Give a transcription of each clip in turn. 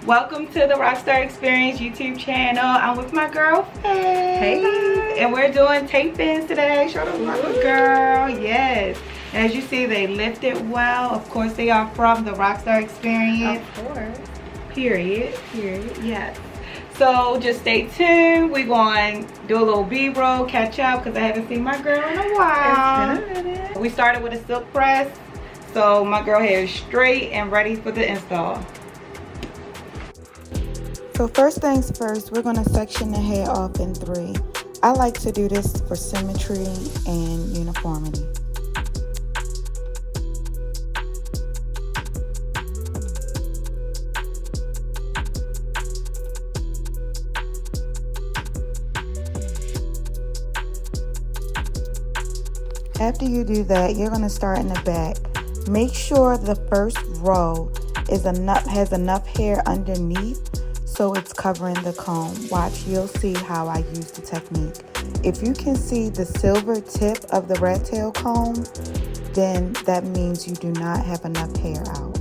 Welcome to the Rockstar Experience YouTube channel. I'm with my girl Faye. Hey. And we're doing tape-ins today. Show them love, girl. Yes. As you see, they lifted well. Of course, they are from the Rockstar Experience. Of course. Period. Yes. So just stay tuned. We're going to do a little B-roll, catch up, because I haven't seen my girl in a while. It's been a minute. We started with a silk press. So my girl hair is straight and ready for the install. So first things first, we're going to section the hair off in 3. I like to do this for symmetry and uniformity. After you do that, you're going to start in the back. Make sure the first row has enough hair underneath so it's covering the comb. Watch, you'll see how I use the technique. If you can see the silver tip of the rat tail comb, then that means you do not have enough hair out.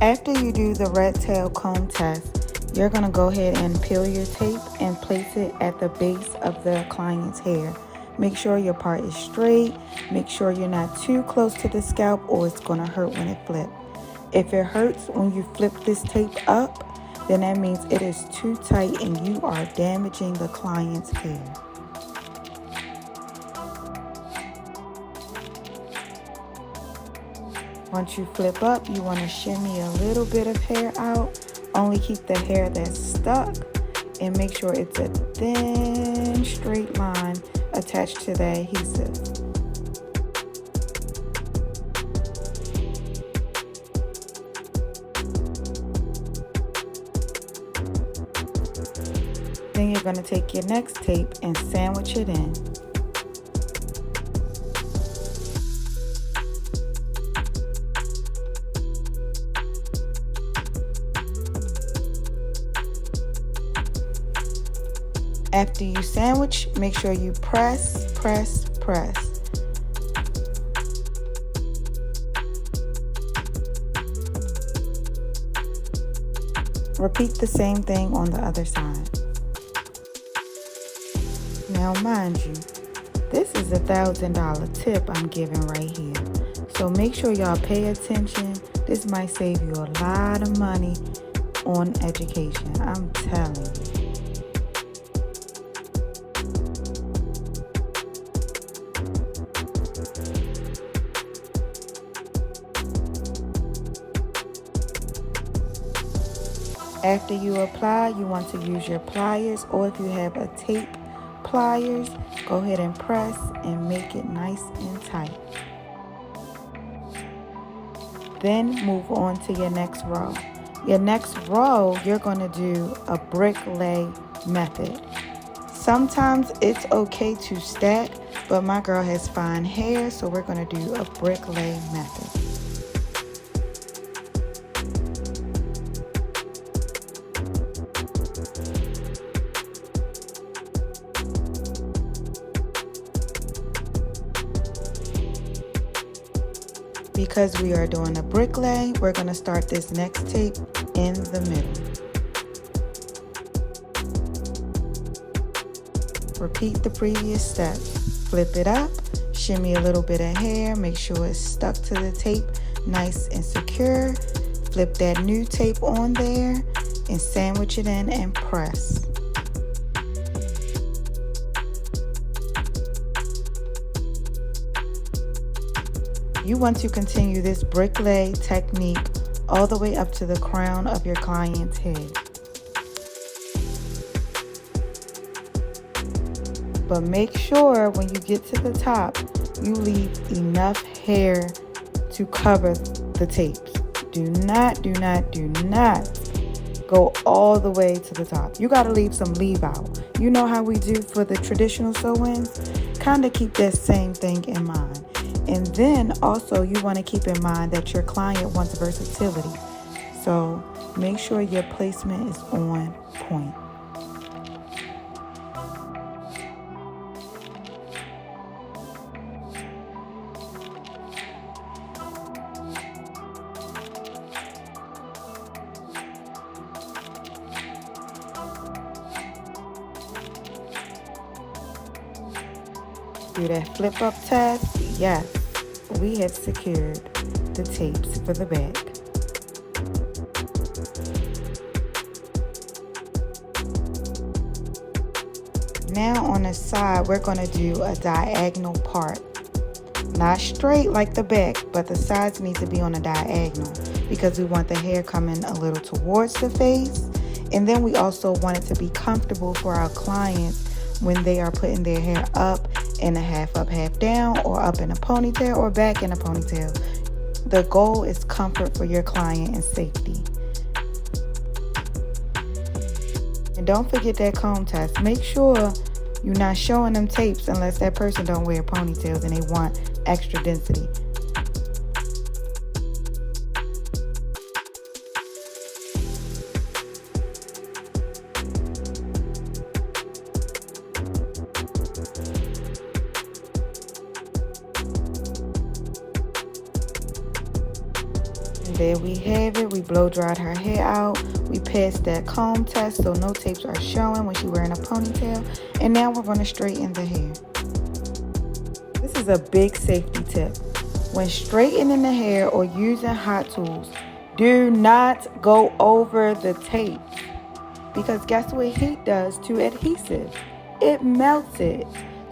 After you do the rat tail comb test, you're going to go ahead and peel your tape and place it at the base of the client's hair. Make sure your part is straight. Make sure you're not too close to the scalp or it's going to hurt when it flips. If it hurts when you flip this tape up, then that means it is too tight and you are damaging the client's hair. Once you flip up, you want to shimmy a little bit of hair out. Only keep the hair that's stuck and make sure it's a thin straight line attached to the adhesive. Then you're going to take your next tape and sandwich it in. After you sandwich, make sure you press. Repeat the same thing on the other side. Now mind you, this is a $1,000 tip I'm giving right here. So make sure y'all pay attention. This might save you a lot of money on education. I'm telling you. After you apply, you want to use your pliers, or if you have a tape pliers, go ahead and press and make it nice and tight. Then move on to your next row. Your next row, you're going to do a brick lay method. Sometimes it's okay to stack, but my girl has fine hair, so we're going to do a brick lay method. Because we are doing a brick lay, we're going to start this next tape in the middle. Repeat the previous steps. Flip it up, shimmy a little bit of hair, make sure it's stuck to the tape nice and secure. Flip that new tape on there and sandwich it in and press. You want to continue this brick lay technique all the way up to the crown of your client's head. But make sure when you get to the top, you leave enough hair to cover the tapes. Do not go all the way to the top. You got to leave some leave out. You know how we do for the traditional sew-ins? Kind of keep that same thing in mind. And then also you want to keep in mind that your client wants versatility. So make sure your placement is on point. do that flip up test, yes, we have secured the tapes for the back. Now on the side, we're going to do a diagonal part. Not straight like the back, but the sides need to be on a diagonal because we want the hair coming a little towards the face. And then we also want it to be comfortable for our clients when they are putting their hair up in a half up, half down, or up in a ponytail or back in a ponytail. The goal is comfort for your client and safety. And don't forget that comb test. Make sure you're not showing them tapes unless that person don't wear ponytails and they want extra density. And there we have it. We blow dried her hair out. We passed that comb test, so no tapes are showing when she's wearing a ponytail. And now we're going to straighten the hair. This is a big safety tip. When straightening the hair or using hot tools, do not go over the tape. Because guess what heat does to adhesive? It melts it.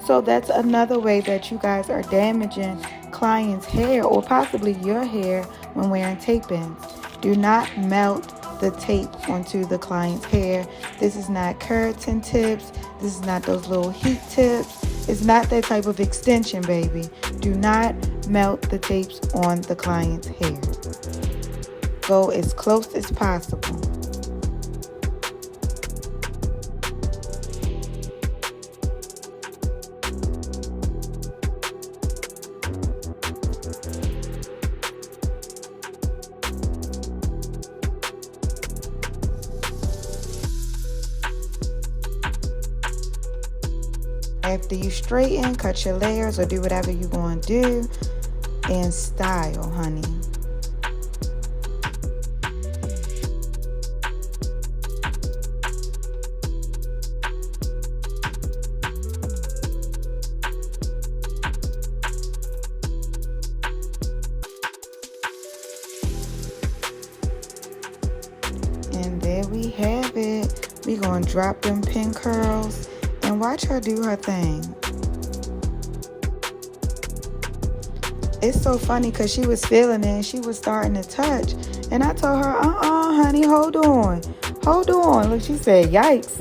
So that's another way that you guys are damaging clients' hair or possibly your hair when wearing tape ends. Do not melt the tape onto the client's hair. This is not keratin tips. This is not those little heat tips. It's not that type of extension, baby. Do not melt the tapes on the client's hair. Go as close as possible. After you straighten, cut your layers or do whatever you're going to do in style, honey. And there we have it. We're going to drop them pin curls and watch her do her thing. It's so funny because she was feeling it and she was starting to touch. And I told her, honey, hold on. Hold on. Look, she said, yikes.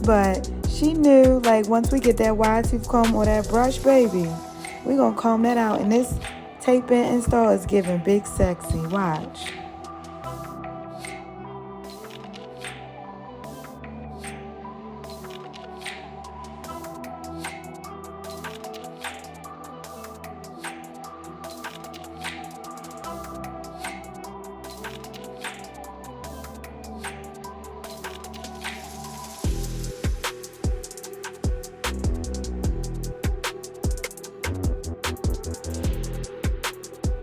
But she knew, like, once we get that wide tooth comb or that brush, baby, we're going to comb that out. And this tape in install is giving big sexy. Watch.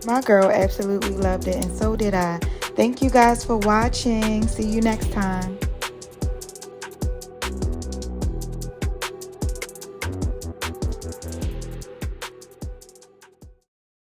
My girl absolutely loved it, and so did I. Thank you guys for watching. See you next time.